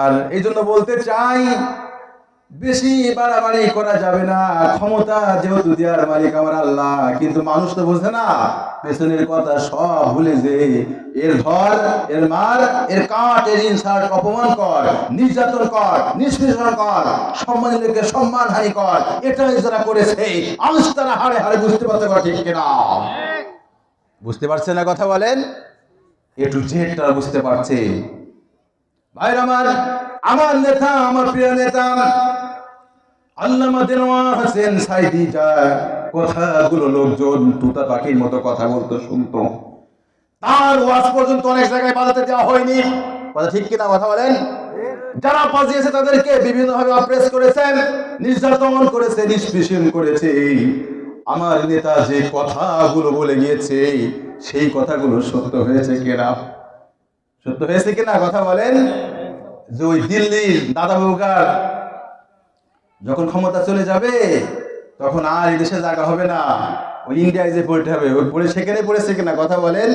আর এই জন্য বলতে চাই, বেশি বাড়াবাড়ি করা যাবে না। ক্ষমতা যেহেতু দেওয়ার মালিক আমার আল্লাহ, কিন্তু মানুষ তো বোঝে না, পেছনের কথা সব ভুলে যে এর ধর, এর মার, এর কাট, এর ইনসাল্ট, অপমান কর, নির্যাতন কর, নিষ্পেষণ কর, সম্মানীয়কে সম্মানহানি কর, এটাই যারা করেছে আজ তারা হাড়ে হাড়ে বুঝতে পারতে পারে, ঠিক কিনা? বুঝতে পারছে না কথা বলেন? একটু জেটটা বুঝতে পারছে। ভাইরা আমার নেতা, আমার প্রিয় নেতা আল্লামা দেলোয়ার হোসেন সাঈদী, যা কথাগুলো লোকজন তুতা পাখির মতো কথা বলতো, শুনতো, তার ওয়াজ পর্যন্ত অনেক জায়গায় বাজাতে দেওয়া হয়নি। কথা ঠিক কিনা কথা বলেন? যারা বাজিয়েছে তাদেরকে বিভিন্নভাবে অপ্রেস করেছেন, নির্যাতন করেছে, নিষ্পেষণ করেছে। আমার নেতা যে কথাগুলো বলে গিয়েছে সেই কথাগুলো সত্য হয়েছে কিনা? সত্য হয়েছে কিনা কথা বলেন? যে ওই দিল্লির দাদা বাবুকার যখন ক্ষমতা চলে যাবে, তখন আর এই দেশে জায়গা হবে না, ওই ইন্ডিয়ায় যে পড়তে হবে, ওই পড়ে সেখানে পড়েছে কিনা কথা বলেন?